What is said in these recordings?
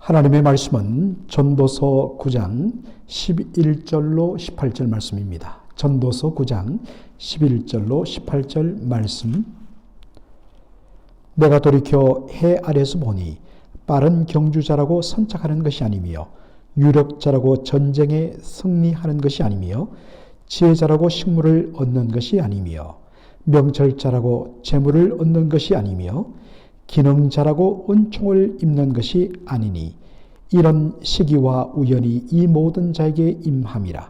하나님의 말씀은 전도서 9장 11절로 18절 말씀입니다. 전도서 9장 11절로 18절 말씀. 내가 돌이켜 해 아래서 보니 빠른 경주자라고 선착하는 것이 아니며 유력자라고 전쟁에 승리하는 것이 아니며 지혜자라고 식물을 얻는 것이 아니며 명철자라고 재물을 얻는 것이 아니며 기능자라고 은총을 입는 것이 아니니 이런 시기와 우연이 이 모든 자에게 임함이라.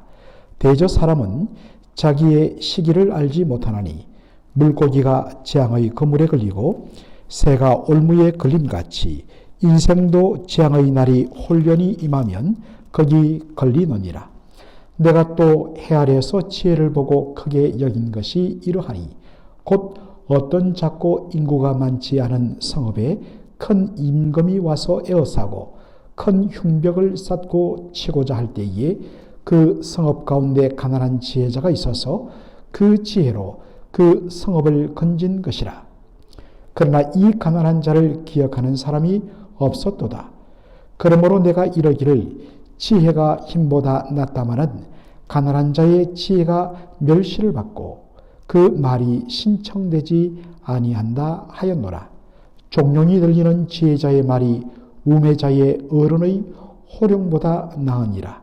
대저 사람은 자기의 시기를 알지 못하나니 물고기가 재앙의 그물에 걸리고 새가 올무에 걸림같이 인생도 재앙의 날이 홀연히 임하면 거기 걸리느니라. 내가 또 해 아래에서 지혜를 보고 크게 여긴 것이 이러하니 곧 어떤 작고 인구가 많지 않은 성읍에 큰 임금이 와서 에워싸고 큰 흉벽을 쌓고 치고자 할 때에 그 성읍 가운데 가난한 지혜자가 있어서 그 지혜로 그 성읍을 건진 것이라. 그러나 이 가난한 자를 기억하는 사람이 없었도다. 그러므로 내가 이러기를 지혜가 힘보다 낫다마는 가난한 자의 지혜가 멸시를 받고 그 말이 신청되지 아니한다 하였노라. 종용이 들리는 지혜자의 말이 우매자의 어른의 호령보다 나으니라.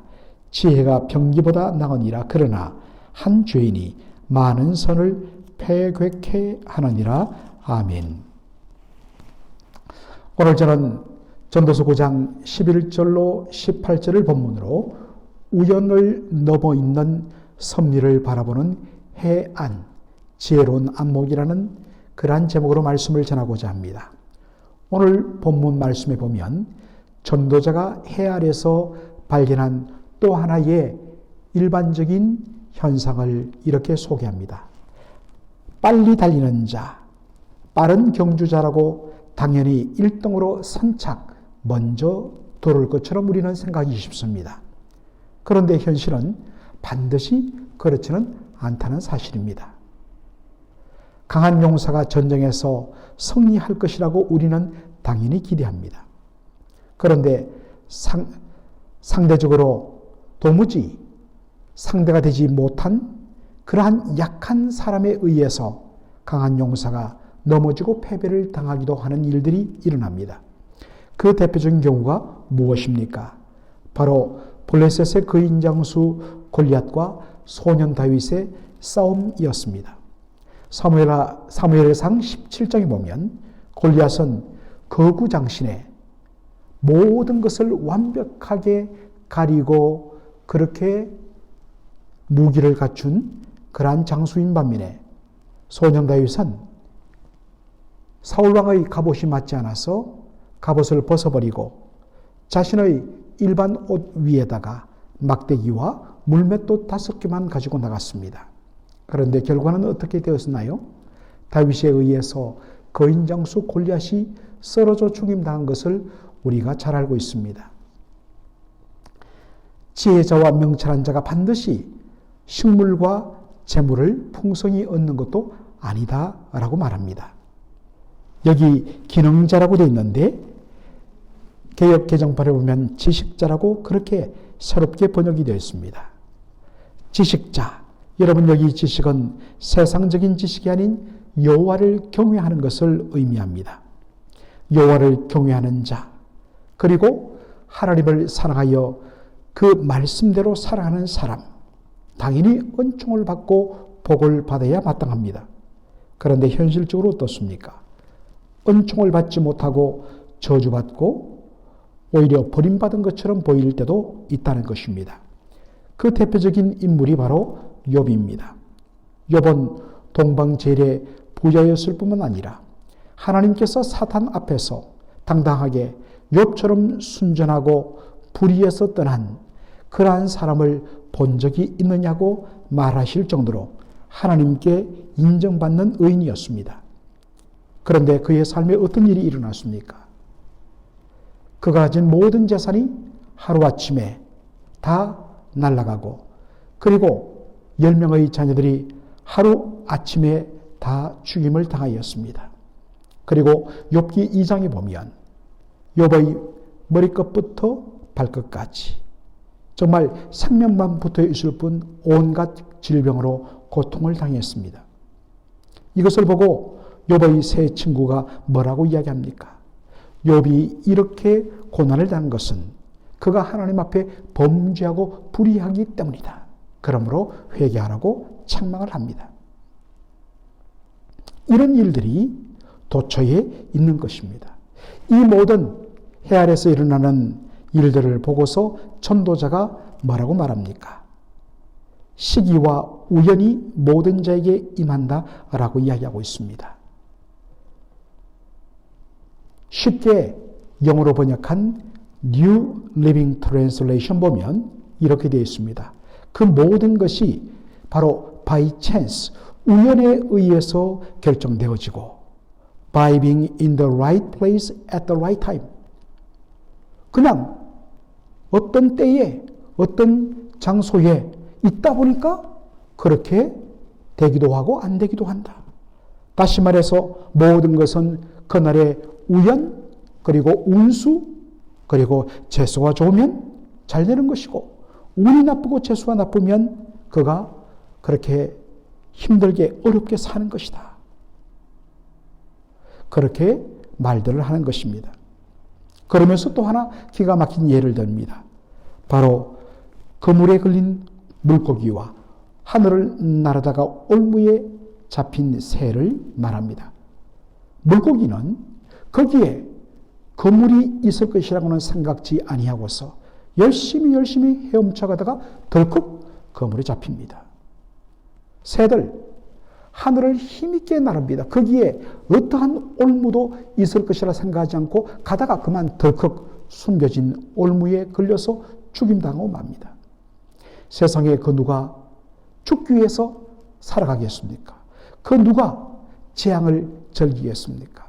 지혜가 병기보다 나으니라. 그러나 한 죄인이 많은 선을 패괴케 하느니라. 아멘. 오늘 저는 전도서 9장 11절로 18절을 본문으로 우연을 넘어 있는 섭리를 바라보는 해안, 지혜로운 안목이라는 그러한 제목으로 말씀을 전하고자 합니다. 오늘 본문 말씀에 보면 전도자가 해 아래서 발견한 또 하나의 일반적인 현상을 이렇게 소개합니다. 빨리 달리는 자, 빠른 경주자라고 당연히 1등으로 선착, 먼저 돌을 것처럼 우리는 생각이 쉽습니다. 그런데 현실은 반드시 그렇지는 않다는 사실입니다. 강한 용사가 전쟁에서 승리할 것이라고 우리는 당연히 기대합니다. 그런데 상대적으로 도무지 상대가 되지 못한 그러한 약한 사람에 의해서 강한 용사가 넘어지고 패배를 당하기도 하는 일들이 일어납니다. 그 대표적인 경우가 무엇입니까? 바로 블레셋의 거인장수 골리앗과 소년 다윗의 싸움이었습니다. 사무엘상 17장에 보면 골리앗은 거구장신에 모든 것을 완벽하게 가리고 그렇게 무기를 갖춘 그러한 장수인 반면에 소년 다윗은 사울왕의 갑옷이 맞지 않아서 갑옷을 벗어버리고 자신의 일반 옷 위에다가 막대기와 물맷돌 5개만 가지고 나갔습니다. 그런데 결과는 어떻게 되었나요? 다윗에 의해서 거인장수 골리앗이 쓰러져 죽임당한 것을 우리가 잘 알고 있습니다. 지혜자와 명철한 자가 반드시 식물과 재물을 풍성히 얻는 것도 아니다라고 말합니다. 여기 기능자라고 되어 있는데 개역 개정판에 보면 지식자라고 그렇게 새롭게 번역이 되어 있습니다. 지식자, 여러분 여기 지식은 세상적인 지식이 아닌 여호와를 경외하는 것을 의미합니다. 여호와를 경외하는 자, 그리고 하나님을 사랑하여 그 말씀대로 살아가는 사람, 당연히 은총을 받고 복을 받아야 마땅합니다. 그런데 현실적으로 어떻습니까? 은총을 받지 못하고 저주받고 오히려 버림받은 것처럼 보일 때도 있다는 것입니다. 그 대표적인 인물이 바로 욥입니다. 욥은 동방제일의 부자였을 뿐만 아니라 하나님께서 사탄 앞에서 당당하게 욥처럼 순전하고 불의에서 떠난 그러한 사람을 본 적이 있느냐고 말하실 정도로 하나님께 인정받는 의인이었습니다. 그런데 그의 삶에 어떤 일이 일어났습니까? 그가 가진 모든 재산이 하루아침에 다 날아가고 그리고 10명의 자녀들이 하루아침에 다 죽임을 당하였습니다. 그리고 욥기 2장에 보면 욥의 머리끝부터 발끝까지 정말 생명만 붙어 있을 뿐 온갖 질병으로 고통을 당했습니다. 이것을 보고 욥의 세 친구가 뭐라고 이야기합니까? 욥이 이렇게 고난을 당한 것은 그가 하나님 앞에 범죄하고 불의하기 때문이다. 그러므로 회개하라고 책망을 합니다. 이런 일들이 도처에 있는 것입니다. 이 모든 해 아래서 일어나는 일들을 보고서 전도자가 뭐라고 말합니까? 시기와 우연이 모든 자에게 임한다라고 이야기하고 있습니다. 쉽게 영어로 번역한 New Living Translation 보면 이렇게 되어 있습니다. 그 모든 것이 바로 by chance, 우연에 의해서 결정되어지고 by being in the right place at the right time, 그냥 어떤 때에 어떤 장소에 있다 보니까 그렇게 되기도 하고 안 되기도 한다. 다시 말해서 모든 것은 그날의 우연, 그리고 운수, 그리고 재수가 좋으면 잘 되는 것이고 운이 나쁘고 재수가 나쁘면 그가 그렇게 힘들게 어렵게 사는 것이다. 그렇게 말들을 하는 것입니다. 그러면서 또 하나 기가 막힌 예를 듭니다. 바로 그물에 걸린 물고기와 하늘을 날아다가 올무에 잡힌 새를 말합니다. 물고기는 거기에 그물이 있을 것이라고는 생각지 아니하고서 열심히 헤엄쳐가다가 덜컥 그물에 잡힙니다. 새들 하늘을 힘있게 나릅니다. 거기에 어떠한 올무도 있을 것이라 생각하지 않고 가다가 그만 덜컥 숨겨진 올무에 걸려서 죽임당하고 맙니다. 세상에 그 누가 죽기 위해서 살아가겠습니까? 그 누가 재앙을 즐기겠습니까?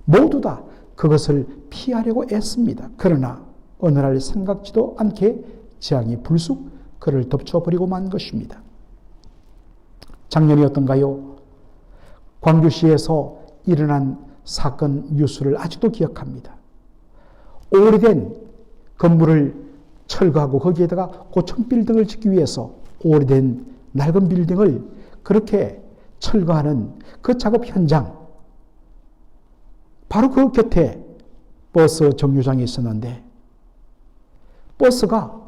모두 다 그것을 피하려고 애씁니다. 그러나 어느 날 생각지도 않게 재앙이 불쑥 그를 덮쳐버리고 만 것입니다. 작년이었던가요? 광주시에서 일어난 사건 뉴스를 아직도 기억합니다. 오래된 건물을 철거하고 거기에다가 고층 빌딩을 짓기 위해서 오래된 낡은 빌딩을 그렇게 철거하는 그 작업 현장, 바로 그 곁에 버스 정류장이 있었는데 버스가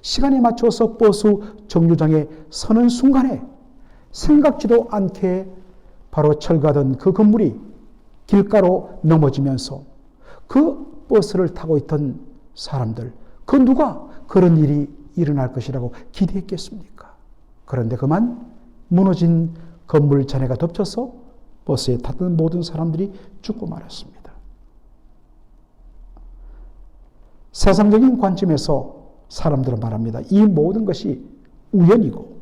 시간에 맞춰서 버스 정류장에 서는 순간에 생각지도 않게 바로 철거하던 그 건물이 길가로 넘어지면서 그 버스를 타고 있던 사람들, 그 누가 그런 일이 일어날 것이라고 기대했겠습니까? 그런데 그만 무너진 건물 잔해가 덮쳐서 버스에 탔던 모든 사람들이 죽고 말았습니다. 세상적인 관점에서 사람들은 말합니다. 이 모든 것이 우연이고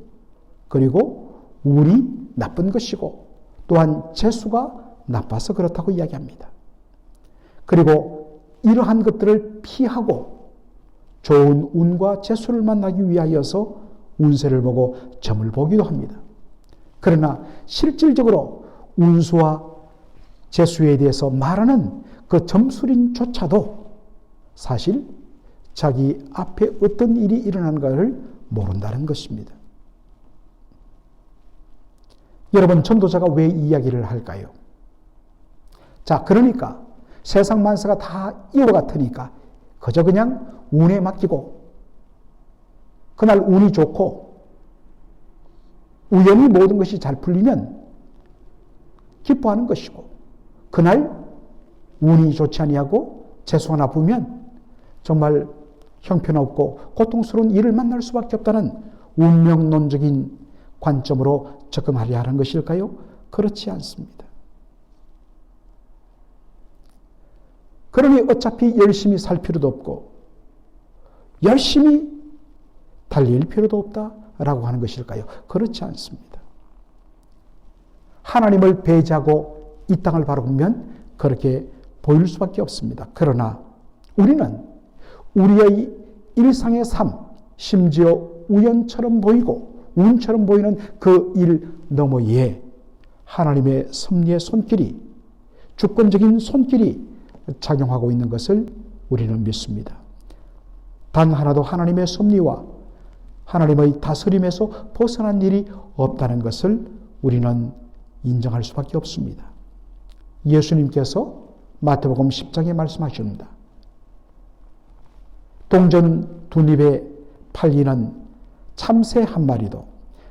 그리고 운이 나쁜 것이고 또한 재수가 나빠서 그렇다고 이야기합니다. 그리고 이러한 것들을 피하고 좋은 운과 재수를 만나기 위하여서 운세를 보고 점을 보기도 합니다. 그러나 실질적으로 운수와 재수에 대해서 말하는 그 점술인조차도 사실 자기 앞에 어떤 일이 일어나는가를 모른다는 것입니다. 여러분, 전도자가 왜 이야기를 할까요? 자, 그러니까 세상 만사가 다 이와 같으니까 그저 그냥 운에 맡기고 그날 운이 좋고 우연히 모든 것이 잘 풀리면 기뻐하는 것이고 그날 운이 좋지 아니하고 재수가 나쁘면 정말 형편없고 고통스러운 일을 만날 수밖에 없다는 운명론적인 관점으로 접근하려 하는 것일까요? 그렇지 않습니다. 그러니 어차피 열심히 살 필요도 없고 열심히 달릴 필요도 없다라고 하는 것일까요? 그렇지 않습니다. 하나님을 배제하고 이 땅을 바라보면 그렇게 보일 수밖에 없습니다. 그러나 우리는 우리의 일상의 삶, 심지어 우연처럼 보이고 운처럼 보이는 그 일 너머에 하나님의 섭리의 손길이, 주권적인 손길이 작용하고 있는 것을 우리는 믿습니다. 단 하나도 하나님의 섭리와 하나님의 다스림에서 벗어난 일이 없다는 것을 우리는 인정할 수밖에 없습니다. 예수님께서 마태복음 10장에 말씀하십니다. 동전 두 입에 팔리는 참새 한 마리도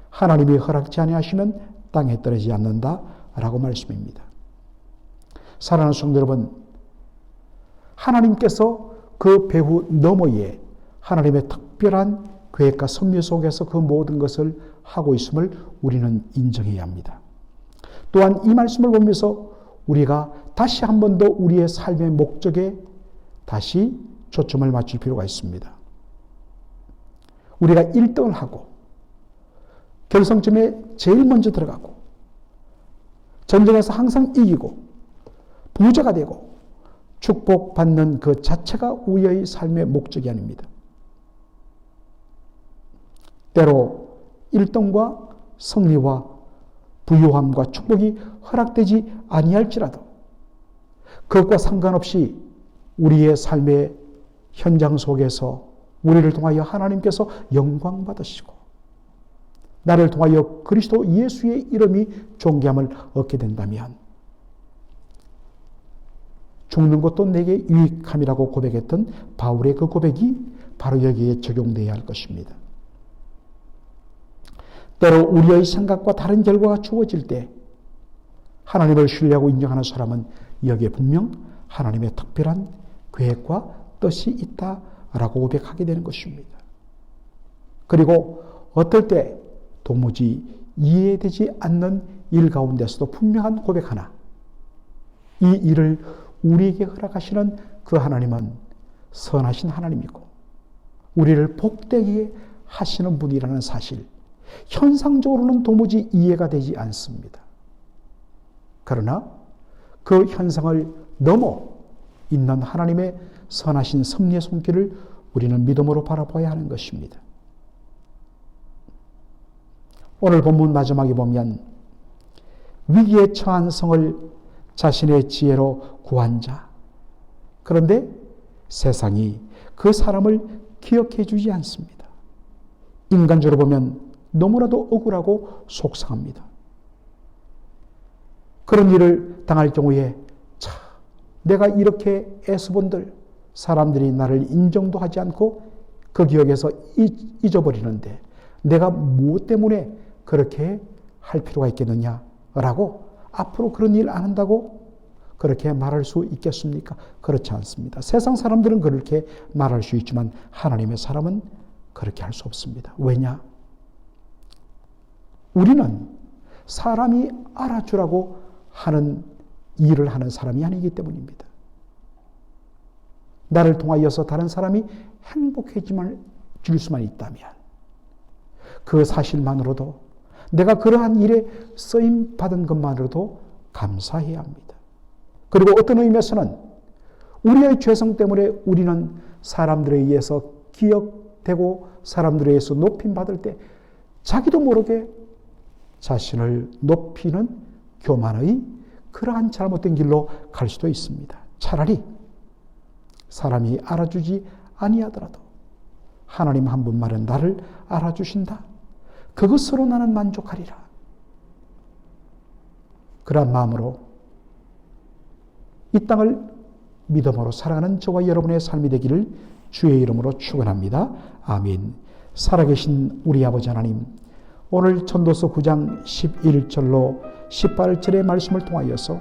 하나님이 허락지 아니하시면 땅에 떨어지지 않는다라고 말씀입니다. 사랑하는 성도 여러분, 하나님께서 그 배후 너머에 하나님의 특별한 계획과 섭리 속에서 그 모든 것을 하고 있음을 우리는 인정해야 합니다. 또한 이 말씀을 보면서 우리가 다시 한 번 더 우리의 삶의 목적에 다시 초점을 맞출 필요가 있습니다. 우리가 1등을 하고 결승점에 제일 먼저 들어가고 전쟁에서 항상 이기고 부자가 되고 축복받는 그 자체가 우리의 삶의 목적이 아닙니다. 때로 1등과 승리와 부유함과 축복이 허락되지 아니할지라도 그것과 상관없이 우리의 삶의 현장 속에서 우리를 통하여 하나님께서 영광 받으시고 나를 통하여 그리스도 예수의 이름이 존귀함을 얻게 된다면 죽는 것도 내게 유익함이라고 고백했던 바울의 그 고백이 바로 여기에 적용되어야 할 것입니다. 때로 우리의 생각과 다른 결과가 주어질 때 하나님을 신뢰하고 인정하는 사람은 여기에 분명 하나님의 특별한 계획과 뜻이 있다라고 고백하게 되는 것입니다. 그리고 어떨 때 도무지 이해되지 않는 일 가운데서도 분명한 고백 하나, 이 일을 우리에게 허락하시는 그 하나님은 선하신 하나님이고 우리를 복되게 하시는 분이라는 사실, 현상적으로는 도무지 이해가 되지 않습니다. 그러나 그 현상을 넘어 있는 하나님의 선하신 섭리의 손길을 우리는 믿음으로 바라봐야 하는 것입니다. 오늘 본문 마지막에 보면 위기에 처한 성을 자신의 지혜로 구한 자, 그런데 세상이 그 사람을 기억해 주지 않습니다. 인간적으로 보면 너무나도 억울하고 속상합니다. 그런 일을 당할 경우에 내가 이렇게 애써본들 사람들이 나를 인정도 하지 않고 그 기억에서 잊어버리는데 내가 무엇 때문에 그렇게 할 필요가 있겠느냐라고 앞으로 그런 일 안 한다고 그렇게 말할 수 있겠습니까? 그렇지 않습니다. 세상 사람들은 그렇게 말할 수 있지만 하나님의 사람은 그렇게 할 수 없습니다. 왜냐? 우리는 사람이 알아주라고 하는 일을 하는 사람이 아니기 때문입니다. 나를 통하여서 다른 사람이 행복해질 수만 있다면 그 사실만으로도 내가 그러한 일에 쓰임 받은 것만으로도 감사해야 합니다. 그리고 어떤 의미에서는 우리의 죄성 때문에 우리는 사람들에 의해서 기억되고 사람들에 의해서 높임받을 때 자기도 모르게 자신을 높이는 교만의 그러한 잘못된 길로 갈 수도 있습니다. 차라리 사람이 알아주지 아니하더라도 하나님 한 분만은 나를 알아주신다. 그것으로 나는 만족하리라. 그런 마음으로 이 땅을 믿음으로 살아가는 저와 여러분의 삶이 되기를 주의 이름으로 축원합니다. 아멘. 살아계신 우리 아버지 하나님, 오늘 전도서 9장 11절로 18절의 말씀을 통하여서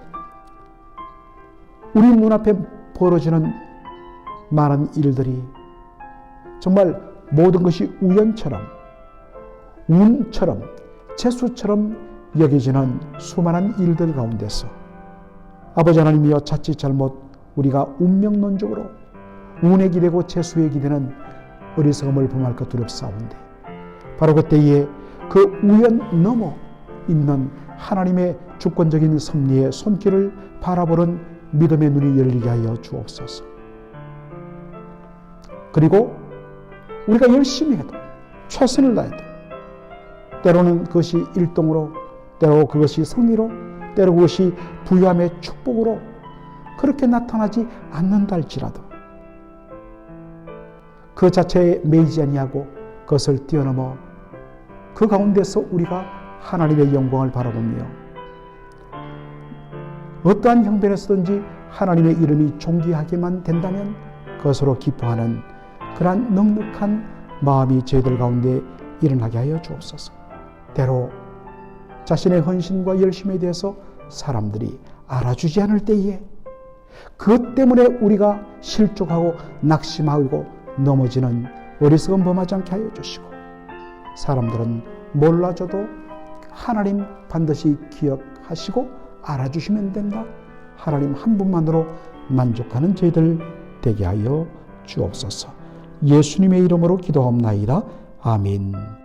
우리 눈앞에 벌어지는 많은 일들이 정말 모든 것이 우연처럼, 운처럼, 재수처럼 여겨지는 수많은 일들 가운데서 아버지 하나님이여 자칫 잘못 우리가 운명론적으로 운에 기대고 재수에 기대는 어리석음을 범할까 두렵사온데 바로 그때에 그 우연 넘어 있는 하나님의 주권적인 섭리의 손길을 바라보는 믿음의 눈이 열리게 하여 주옵소서. 그리고 우리가 열심히 해도 최선을 다해도 때로는 그것이 일동으로, 때로 그것이 승리로, 때로 그것이 부유함의 축복으로 그렇게 나타나지 않는다 할지라도 그 자체에 매이지 아니하고 그것을 뛰어넘어 그 가운데서 우리가 하나님의 영광을 바라보며 어떠한 형편에서든지 하나님의 이름이 존귀하게만 된다면 그것으로 기뻐하는 그러한 넉넉한 마음이 저희들 가운데 일어나게 하여 주옵소서. 때로 자신의 헌신과 열심에 대해서 사람들이 알아주지 않을 때에 그것 때문에 우리가 실족하고 낙심하고 넘어지는 어리석은 범하지 않게 하여 주시고, 사람들은 몰라줘도 하나님 반드시 기억하시고 알아주시면 된다. 하나님 한 분만으로 만족하는 저희들 되게 하여 주옵소서. 예수님의 이름으로 기도하옵나이다. 아멘.